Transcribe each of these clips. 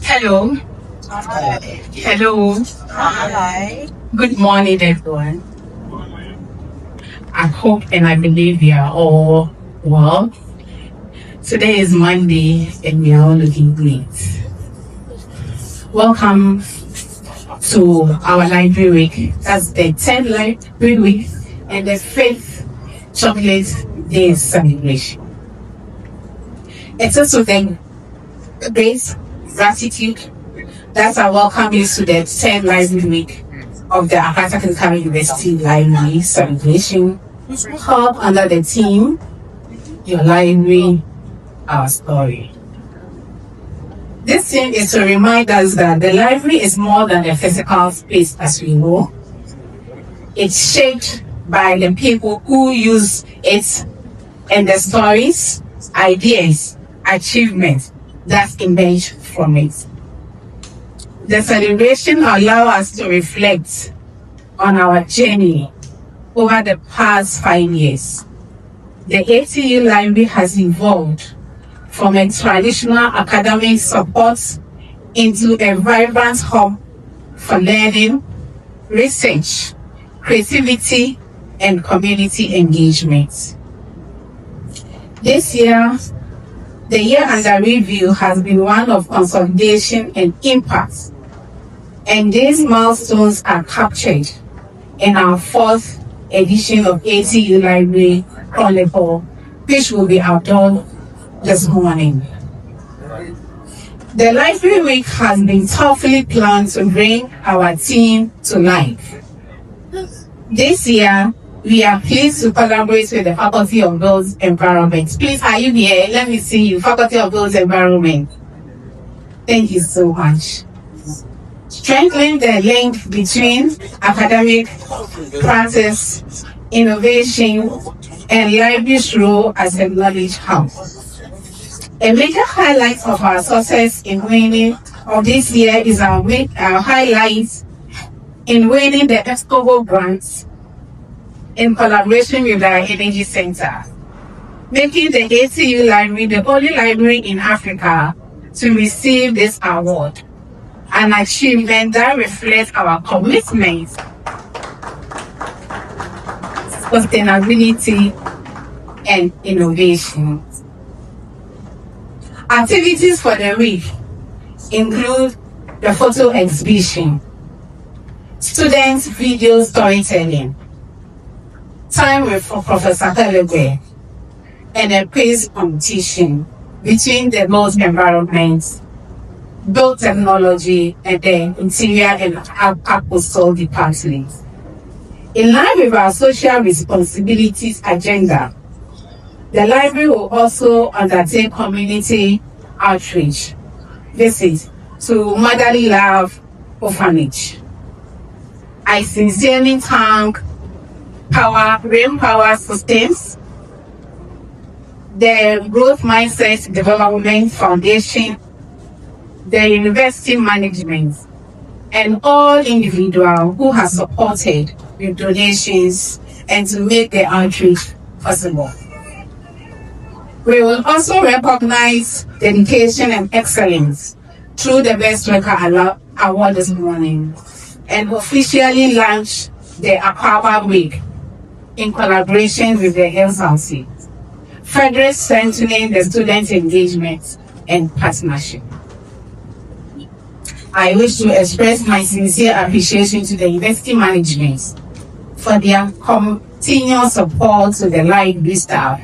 Hello. Hi. Hello. Hi. Good morning, everyone. I hope and I believe we are all well. Today is Monday and we are all looking great. Welcome to our library week. That's the 10th library week and the 5th chocolate day celebration. It's also the grace, gratitude that I welcome you to the 10th library week of the Akata Clinical University Library celebration held under the theme Your Library, Our Story. This theme is to remind us that the library is more than a physical space as we know. It's shaped by the people who use it and the stories, ideas, achievements that emerge from it. The celebration allows us to reflect on our journey over the past 5 years. The ATU library has evolved from a traditional academic support into a vibrant hub for learning, research, creativity, and community engagement. This year, the year under review has been one of consolidation and impact, and these milestones are captured in our 4th edition of ATU Library Chronicle, which will be outdoors this morning. The Library Week has been thoughtfully planned to bring our theme to life. This year, we are pleased to collaborate with the Faculty of Built Environment. Please, are you here? Let me see you. Faculty of Built Environment. Thank you so much. Strengthening the link between academic practice, innovation, and library's role as a knowledge hub. A major highlight of our success in winning of this year is our highlights in winning the Escobo grants in collaboration with our Energy Center, making the ATU Library the only library in Africa to receive this award, an achievement that reflects our commitment, sustainability, and innovation. Activities for the week include the photo exhibition, students' video storytelling, time with Professor Pelegwe, and a quiz competition between the Built Environment, Built Technology, and the Interior and Upholstery departments. In line with our social responsibilities agenda, the library will also undertake community outreach visits to Motherly Love Orphanage. I sincerely thank Rain Power Systems, the Growth Mindset Development Foundation, the University Management, and all individuals who have supported with donations and to make the outreach possible. We will also recognize dedication and excellence through the Best Worker Award this morning and officially launch the Akaba Week in collaboration with the LSRC, further strengthening the student engagement and partnership. I wish to express my sincere appreciation to the university management for their continued support to the library staff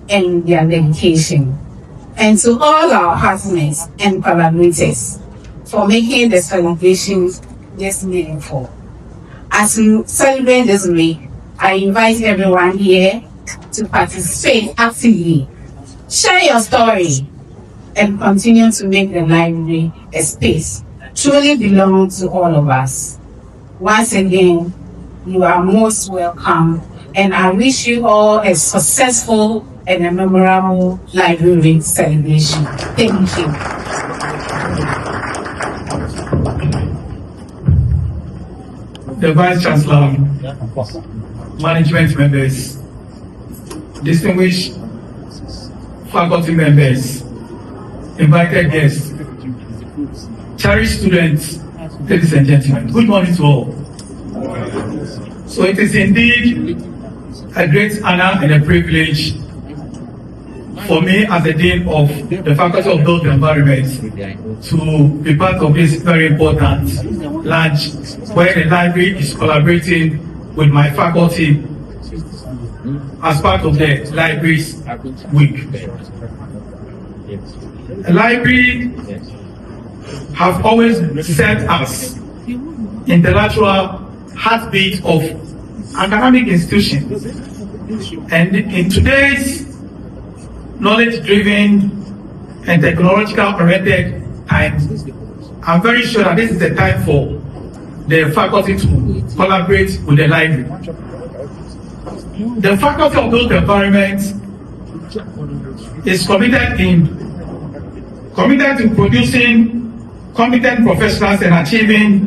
and their dedication, and to all our partners and collaborators for making the celebrations this meaningful. As we celebrate this week, I invite everyone here to participate actively, share your story, and continue to make the library a space truly belonging to all of us. Once again, you are most welcome, and I wish you all a successful and a memorable library celebration. Thank you. The Vice Chancellor, management members, distinguished faculty members, invited guests, Cherished students, ladies and gentlemen, good morning to all. So it is indeed a great honor and a privilege for me as the Dean of the Faculty of Built Environment to be part of this very important lunch where the library is collaborating with my faculty as part of the library's week. The library have always served as intellectual heartbeat of academic institutions, and in today's knowledge-driven and technological-oriented times, I'm very sure that this is the time for the faculty to collaborate with the library. The Faculty of Built Environment is committed to producing competent professionals and achieving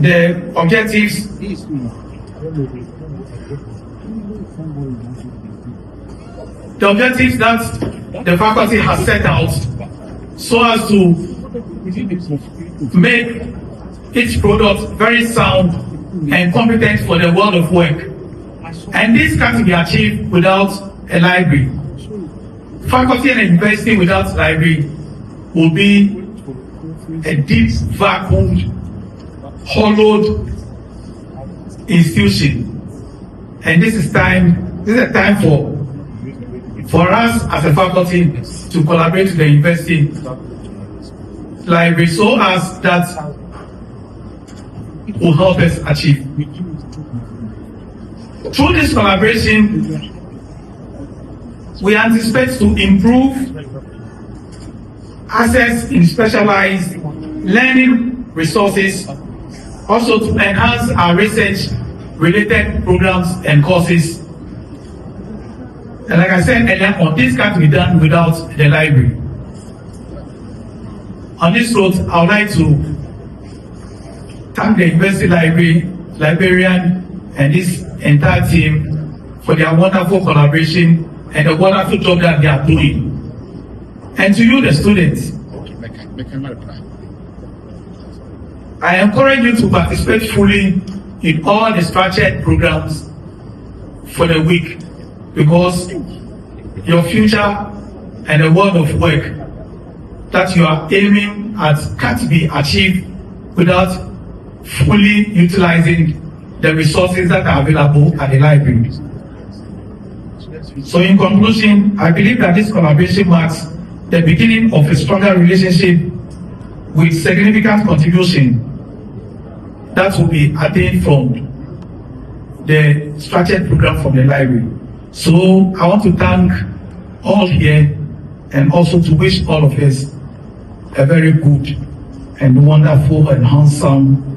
the objectives that the faculty has set out so as to make each product very sound and competent for the world of work. And this can't be achieved without a library. Faculty and university without library will be a deep vacuum, hollowed institution. And this is a time for us as a faculty to collaborate with the university library so as that will help us achieve. Through this collaboration, we anticipate to improve access in specialized learning resources, also to enhance our research-related programs and courses. And like I said earlier on, this can't be done without the library. On this note, I would like to thank the University librarian, and this entire team for their wonderful collaboration and the wonderful job that they are doing. And to you, the students, I encourage you to participate fully in all the structured programs for the week, because your future and the world of work that you are aiming at can't be achieved without fully utilizing the resources that are available at the library. So in conclusion, I believe that this collaboration marks the beginning of a stronger relationship with significant contribution that will be attained from the structured program from the library. So I want to thank all here and also to wish all of us a very good and wonderful and handsome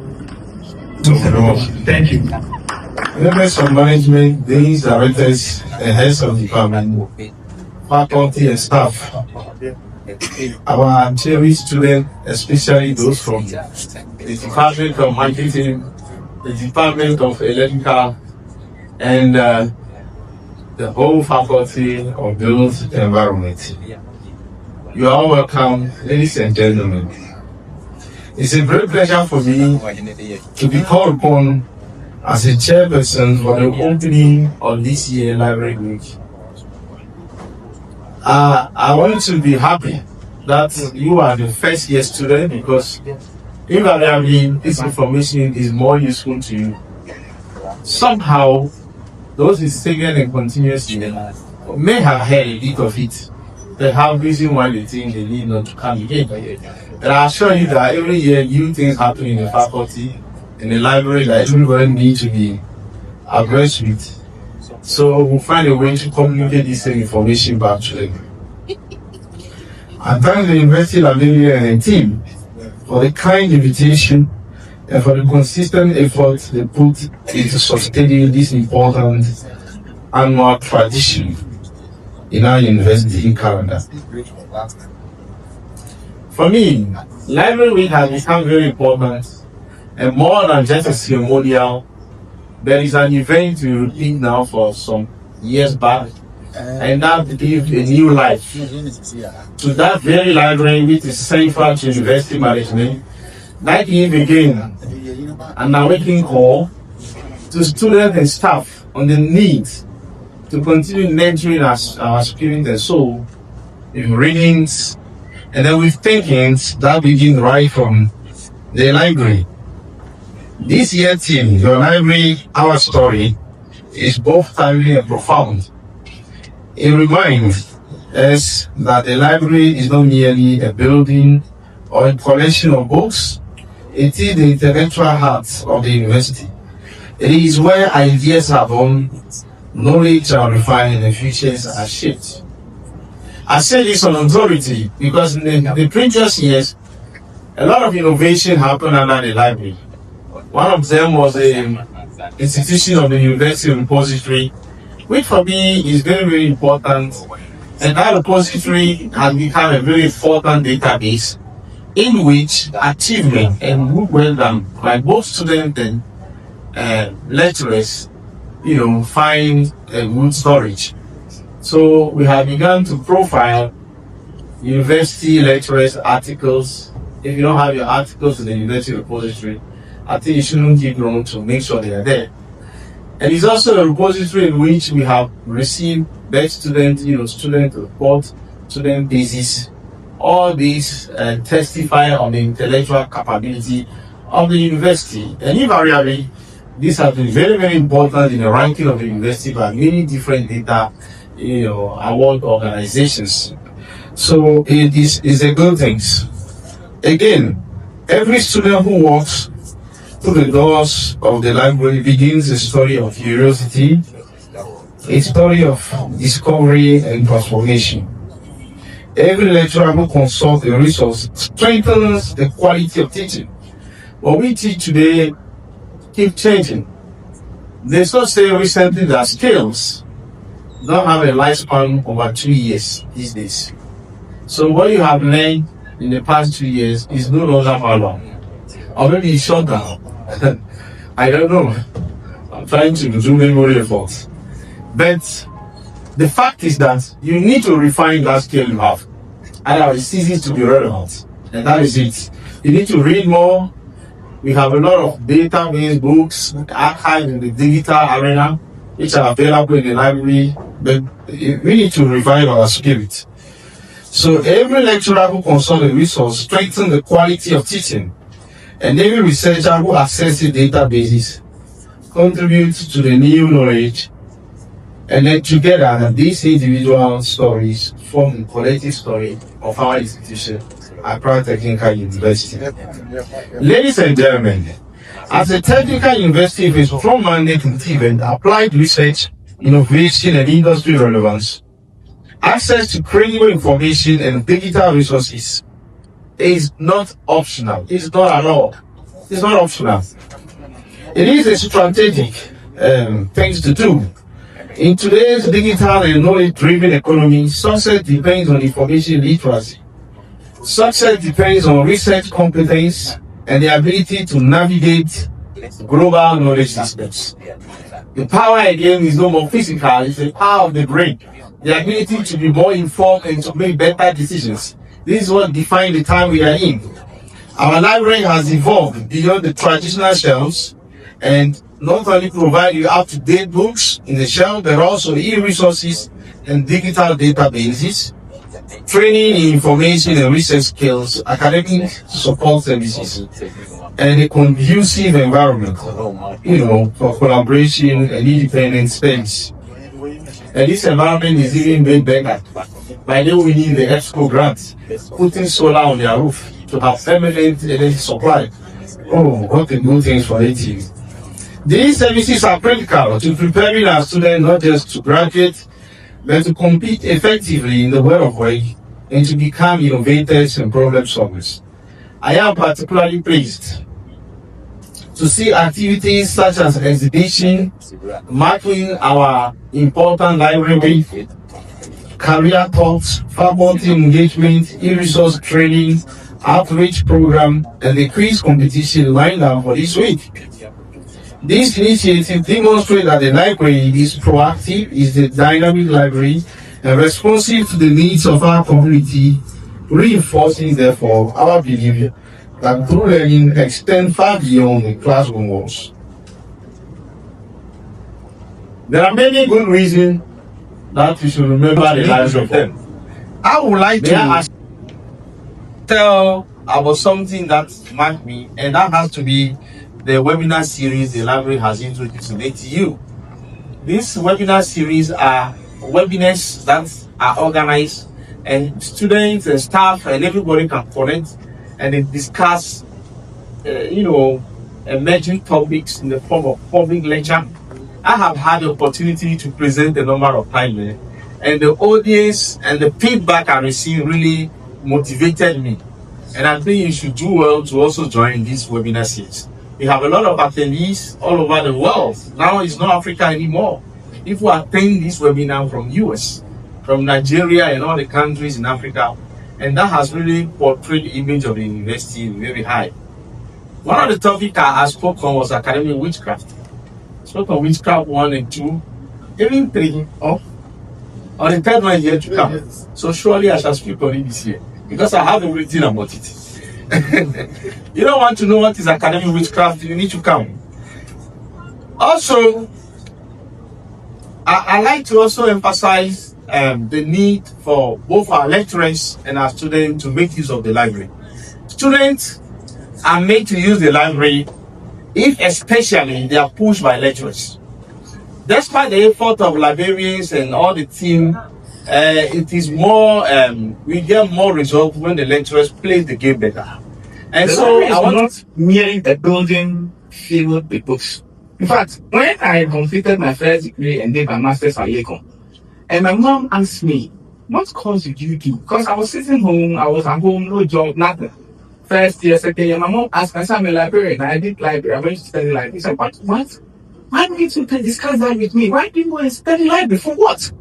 thank you. Members of management, deans, directors, and heads of department, faculty and staff, our cherished students, especially those from the Department of Marketing, the Department of Electrical, and the whole Faculty of Built Environment. You are all welcome, ladies and gentlemen. It's a great pleasure for me to be called upon as a chairperson for the opening of this year Library Week. I want to be happy that you are the first year student, because invariably this information is more useful to you. Somehow, those in second and continuous year may have heard a bit of it. They have reason why they think they need not to come again. And I assure you that every year new things happen in the faculty, in the library, that everybody needs to be abreast with. So we'll find a way to communicate this information back to them. I thank the University Librarian and team for the kind invitation and for the consistent efforts they put into sustaining this important annual tradition in our university calendar. For me, Library Week has become very important, and more than just a ceremonial, there is an event we repeat now for some years back, and now give a new life to that very library which is central to university management. That give again an awakening call to students and staff on the need to continue nurturing our spirit and soul with readings and then with thinkings that begin right from the library. This year theme, Your Library, Our Story, is both timely and profound. It reminds us that the library is not merely a building or a collection of books. It is the intellectual heart of the university. It is where ideas are born, knowledge are refined, and futures are shaped. I say this on authority because in the previous years, a lot of innovation happened under the library. One of them was the institution of the university repository, which for me is very, very important. And that repository has become a very important database in which achievement and work well done by both students and lecturers, find a good storage. So we have begun to profile university lecturers' articles. If you don't have your articles in the university repository, I think you shouldn't keep wrong to make sure they are there. And it's also a repository in which we have received best student, student report, student thesis. All these testify on the intellectual capability of the university. And invariably, this has been very, very important in the ranking of the university by many different data, award organizations. So it is a good thing. Again, every student who walks through the doors of the library begins a story of curiosity, a story of discovery and transformation. Every lecturer who consults a resource strengthens the quality of teaching. What we teach today keep changing. There's not say recently that skills don't have a lifespan over 2 years these days. So what you have learned in the past 2 years is no longer valid. Or maybe it's short down. I don't know. I'm trying to do memory efforts. But the fact is that you need to refine that skill you have. Otherwise, it ceases to be relevant. And that is it. You need to read more. We have a lot of database books, archived in the digital arena, which are available in the library. But we need to revive our spirit. So every lecturer who consults a resource strengthens the quality of teaching. And every researcher who accesses databases contributes to the new knowledge. And then together, these individual stories form the collective story of our institution, Accra Technical University. Ladies and gentlemen, as a technical university with strong mandate in applied research, innovation, and industry relevance, access to credible information and digital resources is not optional. It's not allowed. It's not optional. It is a strategic thing to do. In today's digital and knowledge-driven economy, success depends on information literacy. Success depends on research competence and the ability to navigate global knowledge systems. The power again is no more physical, it's the power of the brain. The ability to be more informed and to make better decisions. This is what defines the time we are in. Our library has evolved beyond the traditional shelves and not only provide you up-to-date books in the shelf, but also e-resources and digital databases, training in information and research skills, academic support services, and a conducive environment, for collaboration and independent studies. And this environment is even made better by the winning the EXPO grant, putting solar on their roof to have permanent energy supply. Oh, what a good thing for ATU. These services are critical to preparing our students not just to graduate, but to compete effectively in the world of work and to become innovators and problem solvers. I am particularly pleased to see activities such as exhibition, marking our important library, career talks, faculty engagement, e-resource training, outreach program, and the quiz competition lined up for this week. This initiative demonstrates that the library is proactive, is a dynamic library, and responsive to the needs of our community, reinforcing therefore our belief that true learning extends far beyond the classroom walls. There are many good reasons that we should remember the lives of them. I would like to tell about something that marked me, and that has to be the webinar series the library has introduced in ATU. These webinar series are webinars that are organized, and students and staff and everybody can connect and they discuss, emerging topics in the form of public lecture. I have had the opportunity to present a number of times there, and the audience and the feedback I received really motivated me. And I think you should do well to also join this webinar series. We have a lot of attendees all over the world. Now it's not Africa anymore. People attend this webinar from US, from Nigeria and all the countries in Africa. And that has really portrayed the image of the university very high. One of the topics I spoke on was academic witchcraft. I spoke on witchcraft 1 and 2, even 3, or the third one is yet to come. So surely I shall speak on it this year, because I have everything about it. You don't want to know what is academic witchcraft, you need to come. Also, I like to also emphasize the need for both our lecturers and our students to make use of the library. Students are made to use the library if especially they are pushed by lecturers. Despite the effort of librarians and all the team, it is more, we get more results when the lecturers play the game better. And the so library is not merely a building filled with books. In fact, when I completed my first degree and did my master's at Lagos, and my mom asked me, what course did you do? Because I was sitting home, I was at home, no job, nothing. First year, second year, my mom asked me, I said, I'm a librarian, I did library, I went to study library. She said, what? Why did you discuss that with me? Why didn't you study library? For what?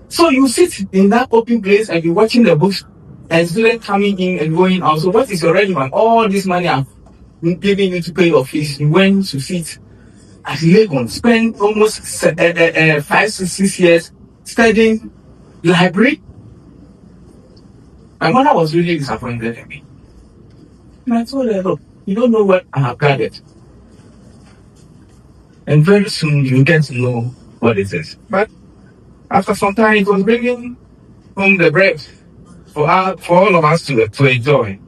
So you sit in that open place and be watching the books and students coming in and going out. So what is your relevance? All this money I'm giving you to pay your fees. You went to sit at Lagos, spend almost 5 to 6 years studying library. My mother was really disappointed in me. And I told her, look, you don't know what I have gathered. And very soon you get to know what it is. But after some time, it was bringing home the bread for all of us to enjoy.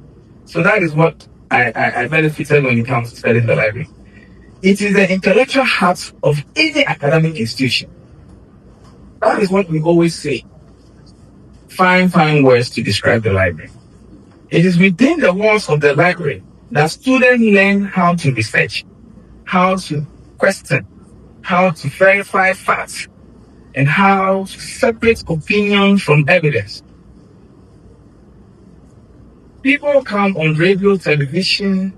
So that is what I benefited when it comes to studying the library. It is the intellectual heart of any academic institution. That is what we always say. Find words to describe the library. It is within the walls of the library that students learn how to research, how to question, how to verify facts, and how to separate opinion from evidence. People come on radio, television,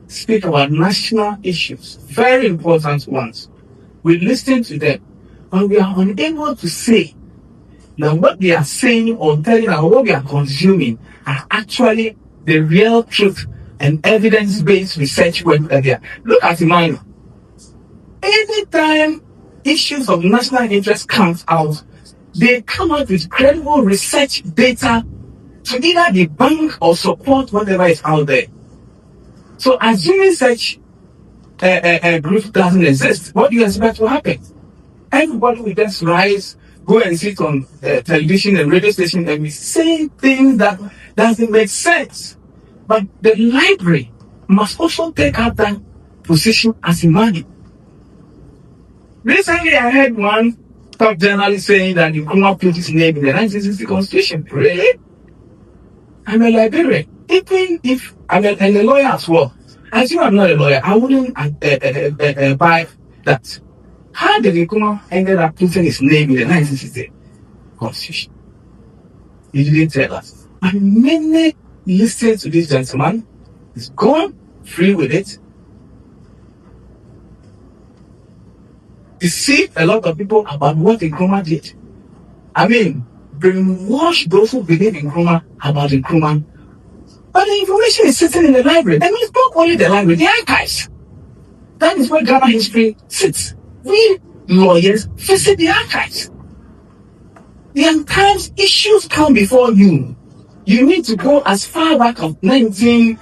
speak about national issues, very important ones. We listen to them, but we are unable to say that what they are saying or telling us, what we are consuming, are actually the real truth and evidence-based research work that they are. Look at Emmanuel. Anytime issues of national interest comes out, they come out with credible research data to either debunk or support whatever is out there. So assuming such a group doesn't exist, what do you expect will happen? Everybody will just rise, go and sit on television and radio station and be saying things that doesn't make sense. But the library must also take up that position as a money. Recently, I heard one top journalist saying that Nkrumah put his name in the 1960 Constitution. Really? I'm a librarian. Even if I'm a lawyer as well. As you are not a lawyer, I wouldn't buy that. How did Nkrumah ended up putting his name in the 1960 Constitution? He didn't tell us. But many listen to this gentleman. He's gone free with it. Deceive a lot of people about what Nkrumah did. I mean, brainwash those who believe in Nkrumah about Nkrumah. But the information is sitting in the library. That means not only the library, the archives. That is where Ghana history sits. We lawyers visit the archives. There are times issues come before you. You need to go as far back as 1980s,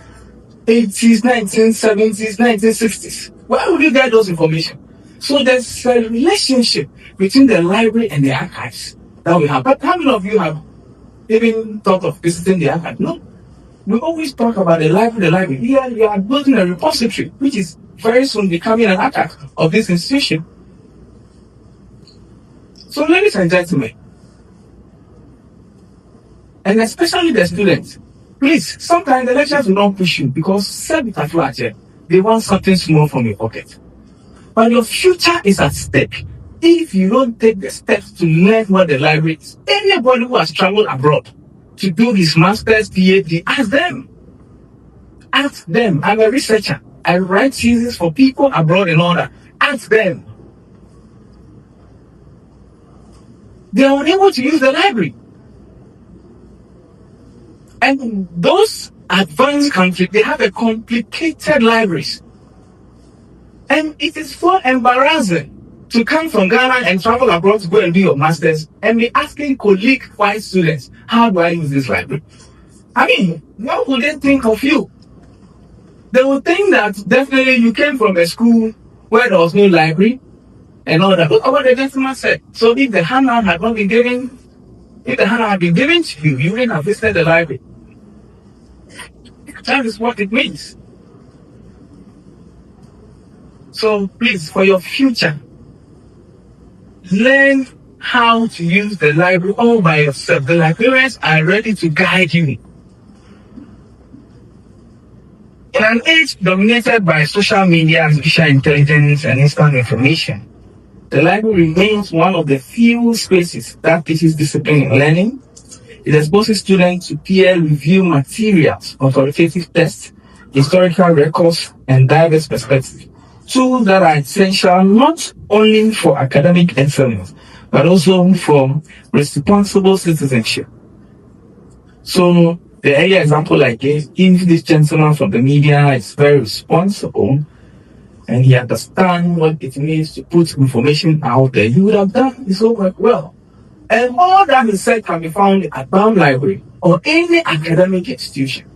1970s, 1960s. Where would you get those information? So there's a relationship between the library and the archives that we have. But how many of you have even thought of visiting the archive? No. We always talk about the library. Here you are building a repository, which is very soon becoming an archive of this institution. So ladies and gentlemen, and especially the students, please, sometimes the lecturers will not push you because they want something small from your pocket. But your future is at stake if you don't take the steps to learn what the library is. Anybody who has traveled abroad to do his master's, PhD, ask them. Ask them. I'm a researcher. I write theses for people abroad and all that. Ask them. They are unable to use the library. And those advanced countries, they have a complicated libraries. And it is so embarrassing to come from Ghana and travel abroad to go and do your masters and be asking colleague white students, how do I use this library? I mean, what would they think of you? They would think that definitely you came from a school where there was no library and all that. Look at what the gentleman said. So if the handout had not been given, if the handout had been given to you, you wouldn't have visited the library. That is what it means. So please, for your future, learn how to use the library all by yourself. The librarians are ready to guide you. In an age dominated by social media, artificial intelligence, and instant information, the library remains one of the few spaces that teaches discipline in learning. It exposes students to peer review materials, authoritative tests, historical records, and diverse perspectives. Tools that are essential not only for academic excellence, but also for responsible citizenship. So, the earlier example I gave, if this gentleman from the media is very responsible and he understands what it means to put information out there, he would have done his homework well. And all that he said can be found at BAM Library or any academic institution.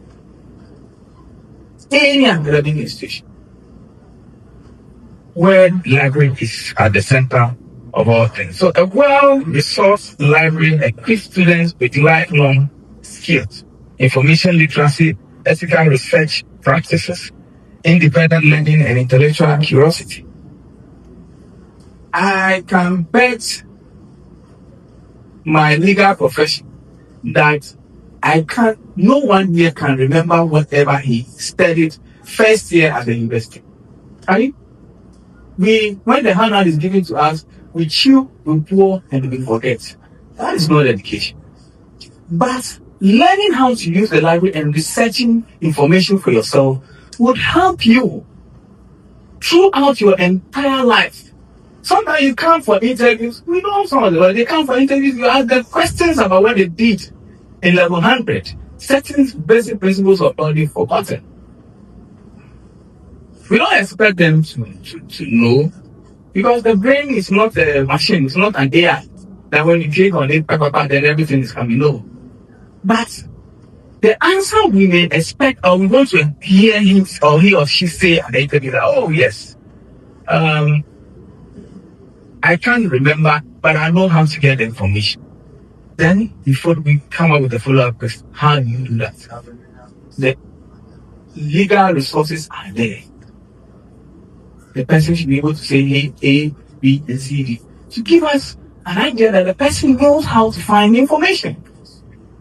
Any academic institution where library is at the center of all things. So a well-resourced library equips students with lifelong skills, information literacy, ethical research practices, independent learning, and intellectual curiosity. I can bet my legal profession that no one here can remember whatever he studied first year at the university. Right? When the handout is given to us, we chew, we pour, and we forget. That is not education. But learning how to use the library and researching information for yourself would help you throughout your entire life. Sometimes you come for interviews. We know some of them. They come for interviews. You ask them questions about what they did in level 100. Certain basic principles are already forgotten. We don't expect them to know, because the brain is not a machine. It's not an AI that when you click on it, then everything is coming. No. But the answer we may expect, or we want to hear him or he or she say at the interview that, oh yes, I can't remember, but I know how to get the information. Then, before we come up with the follow-up question, how do you do that? The legal resources are there. The person should be able to say A, B, and C, D to give us an idea that the person knows how to find information.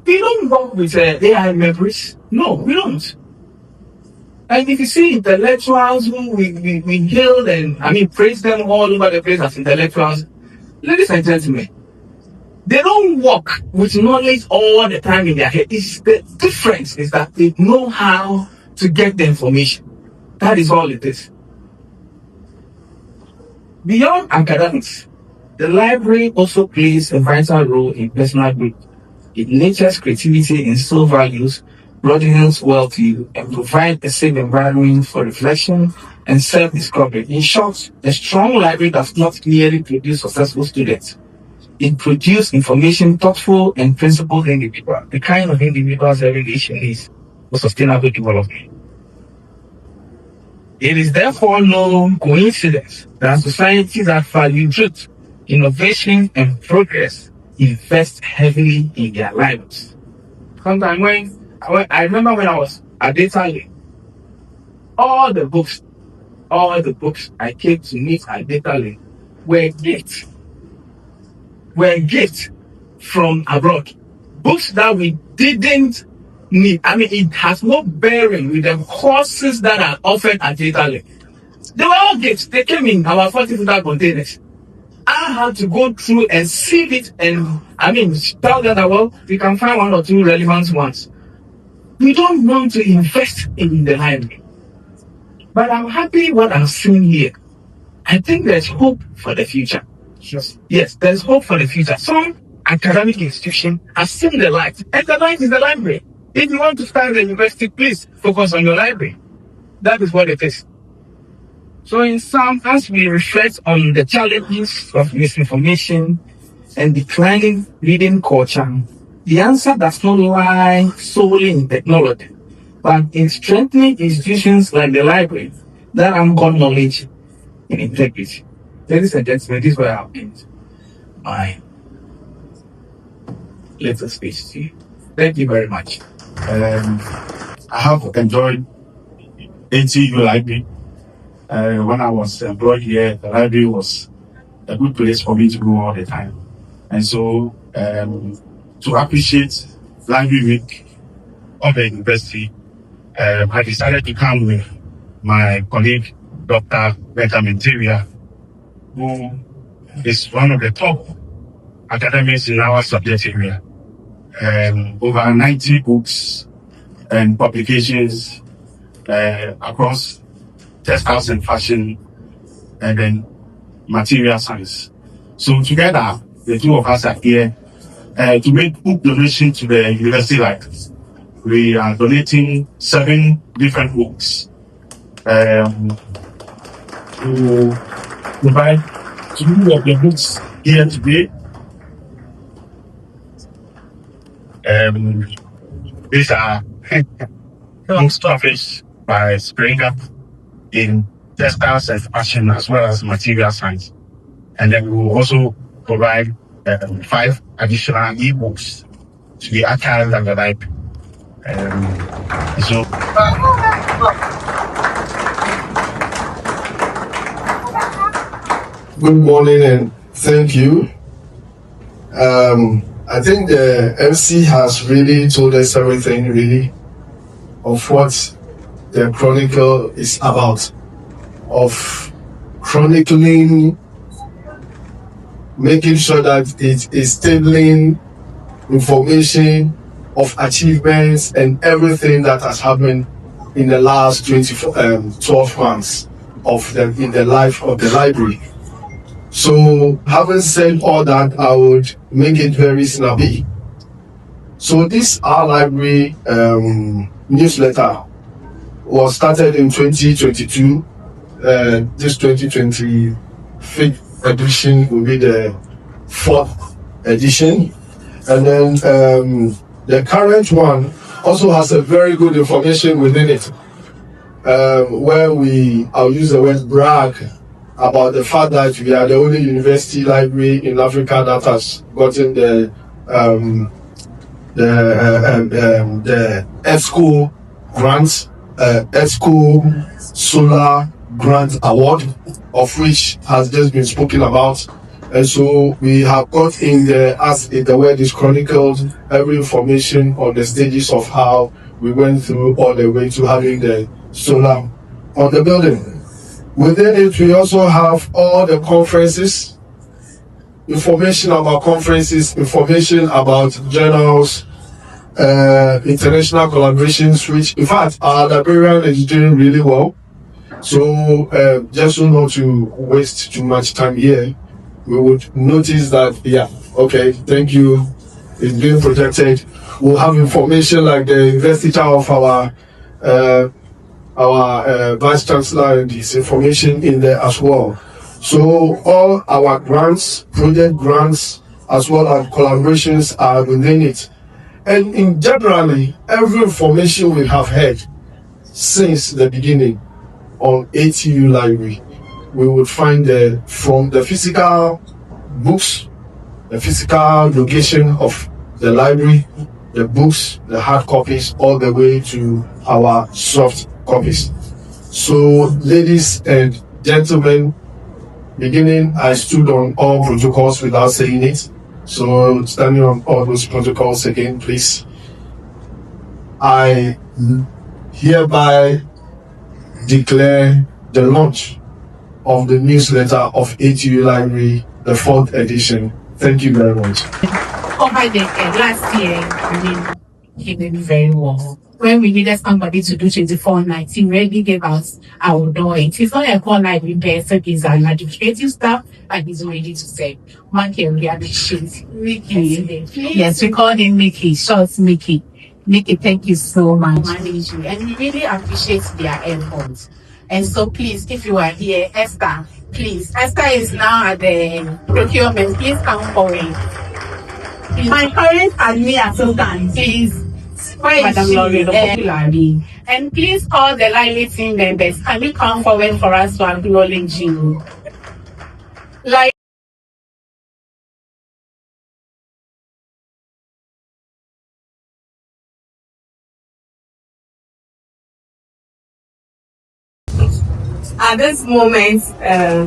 We don't work with AI memories. No, we don't. And if you see intellectuals who we hail and praise them all over the place as intellectuals, ladies and gentlemen, they don't work with knowledge all the time in their head. The difference is that they know how to get the information. That is all it is. Beyond academics, the library also plays a vital role in personal growth. It nurtures creativity, instills values, broadens worldview, and provide a safe environment for reflection and self-discovery. In short, a strong library does not merely produce successful students. It produces information, thoughtful and principled individuals, the kind of individuals every nation needs for sustainable development. It is therefore no coincidence that societies that value truth, innovation, and progress invest heavily in their lives. Sometimes when I remember when I was at Data, all the books I came to meet at Data were gifts from abroad. Books that we didn't need. I mean, it has no bearing with the courses that are offered at Data. They were all gifts. They came in our 40-footer containers. I had to go through and sieve it and, tell them that, well, we can find one or two relevant ones. We don't want to invest in the library. But I'm happy what I'm seeing here. I think there's hope for the future. Yes, there's hope for the future. Some academic institution has seen the light, and the light is the library. If you want to start the university, please focus on your library. That is what it is. So in sum, as we reflect on the challenges of misinformation and declining reading culture, the answer does not lie solely in technology, but in strengthening institutions like the library that anchor knowledge and integrity. Ladies and gentlemen, this is where I'll end my little speech to you. Thank you very much. I have enjoyed ATU library. When I was employed here, the library was a good place for me to go all the time. And so, to appreciate Library Week of the university, I decided to come with my colleague, Dr. Benjamin Teria, who is one of the top academics in our subject area. Over 90 books and publications across textiles and fashion, and then material science. So together, the two of us are here to make book donation to the university library. We are donating 7 different books to provide 2 of the books here today. These are books published by Springer in textiles and fashion as well as material science. And then we will also provide 5 additional e-books to be archived at the library. Good morning and thank you. I think the MC has really told us everything really of what the Chronicle is about, of chronicling, making sure that it is tabling information of achievements and everything that has happened in the last 12 months in the life of the library. So having said all that, I would make it very snappy. So this Our Library newsletter was started in 2022. This 2025 edition will be the 4th edition. And then the current one also has a very good information within it, where I'll use the word brag about the fact that we are the only university library in Africa that has gotten the ESCO grants, ESCO Solar Grant Award, of which has just been spoken about. And so we have got in as the word is chronicled, every information on the stages of how we went through all the way to having the solar on the building. Within it, we also have all the conferences, information about conferences, information about journals, international collaborations, which in fact our librarian is doing really well. So just so not to waste too much time here, we would notice that, yeah, okay, thank you. is being projected. We'll have information like the investiture of our vice chancellor and his information in there as well. So all our grants, project grants, as well as collaborations are within it. And in generally, every information we have heard since the beginning on ATU library, we would find from the physical books, the physical location of the library, the books, the hard copies, all the way to our soft copies. So, ladies and gentlemen, beginning, I stood on all protocols without saying it. So, standing on all those protocols again, please. I hereby declare the launch of the newsletter of ATU Library, the 4th edition. Thank you very much. Over the last year, he did very well. When we needed somebody to do 24/19, really gave us our door. It's not a call library person, he's an administrative staff, and he's ready to say, man can be appreciated. Mickey. Yes, we call him Mickey, short Mickey. Mickey, thank you so much. And we really appreciate their efforts. And so please, if you are here, Esther, please. Esther is now at the procurement. Please come forward. My current admin assistant, please. Madam Laurie, and please call the library team members. Can you come forward for us to acknowledge you? Like At this moment,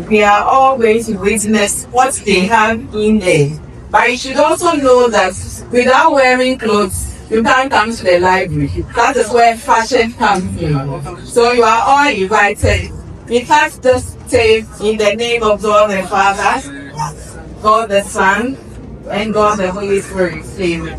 we are all going to witness what they have in there. But you should also know that without wearing clothes, you can't come to the library. That is where fashion comes in. So you are all invited. We can't just say in the name of God the Father, God the Son, and God the Holy Spirit. Amen.